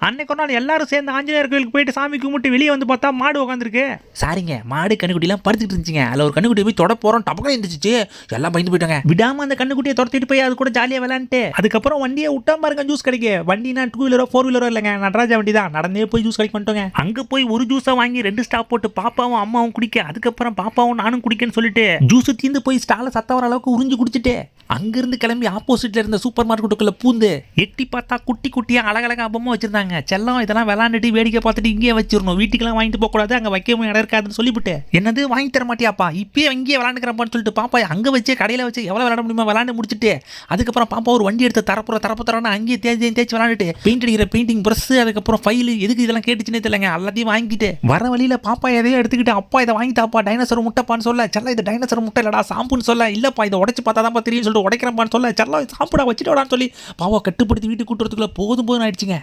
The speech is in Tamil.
அன்னைக்கு ஒரு நாள் எல்லாரும் சேர்ந்து ஆஞ்சநேயர் கோயிலுக்கு போயிட்டு சாமி கும்பிட்டு வெளியே வந்து பார்த்தா மாடு உட்காந்துருக்கு. சாரிங்க, மாடு கண்ணுக்குட்டிலாம் படுத்துட்டு இருந்துச்சுங்க. அதில் ஒரு கண்ணுக்குட்டி போய் தொட போகிறோம், டபக்கம் இருந்துச்சு. எல்லாம் பயந்து போயிட்டாங்க. விடாம அந்த கண்ணுக்குட்டியை துரத்திட்டு போய் அது கூட ஜாலியாக விளாண்டுட்டு அதுக்கப்புறம் வண்டியை விட்டா பாருங்க ஜூஸ் கிடைக்கு. வண்டினா 2 வீலரோ 4 வீலரோ இல்லைங்க, நடராஜா வண்டி தான். நடந்தே போய் ஜூஸ் கிடைக்க பண்ணிட்டோங்க. அங்கே போய் ஒரு ஜூஸை வாங்கி 2 ஸ்டாப் போட்டு பாப்பாவும் அம்மாவும் குடிக்க, அதுக்கப்புறம் பாப்பாவும் நானும் குடிக்கன்னு சொல்லிட்டு ஜூஸ் தீந்து போய் ஸ்டால சத்த வர அளவுக்கு உறிஞ்சு குடிச்சிட்டு அங்கிருந்து கிளம்பி ஆப்போசிட்ல இருந்த சூப்பர் மார்க்கெட்டுக்குள்ள பூந்து எட்டி பார்த்தா குட்டி குட்டியா அழகழகா பொம்மை வச்சிருந்தாங்க. செல்லம் இதெல்லாம் விளாண்டுட்டு வேடிக்கை பார்த்துட்டு இங்கேயே வச்சிடணும், வீட்டுக்கெல்லாம் வாங்கிட்டு போக கூடாது, அங்க வைக்கவும் இடம் இருக்காதுன்னு சொல்லிவிட்டு என்னது வாங்கி தர மாட்டியாப்பா, இப்பயே இங்கேயே விளாண்டுக்கிறப்பான்னு சொல்லிட்டு பாப்பா அங்க வச்சு கடையில வச்சு எவ்வளவு விளாட முடியுமா விளாண்டு முடிச்சுட்டு அதுக்கப்புறம் பாப்பா ஒரு வண்டி எடுத்து தரப்பு தரன்னு அங்கேயே தேய்ச்சி விளாண்டுட்டு பெயிண்ட் அடிக்கிற பெயிண்டிங் பிரஸ் அதுக்கப்புறம் ஃபைல் எதுக்கு இதெல்லாம் கேட்டுச்சுன்னே தெரியலங்க. எல்லாத்தையும் வாங்கிட்டு வர வழியில பாப்பா எதையோ எடுத்துக்கிட்டு அப்பா இதை வாங்கிட்டாப்பா டைனோசர் முட்டைப்பான்னு சொல்ல, செல்ல இது டைனோசர் முட்டை இல்லடா சாம்புன்னு சொல்ல, இல்லப்பா இதை உடைச்சு பார்த்தா தான் தெரியும் சொல்லிட்டு உடைக்கிறப்பான்னு சொல்ல, செல்லம் சாப்பிட வச்சுட்டோடான்னு சொல்லி பாவா கட்டுப்படுத்தி வீட்டுக்கு கூட்டுறதுக்குள்ள போதும் ஆயிடுச்சுங்க.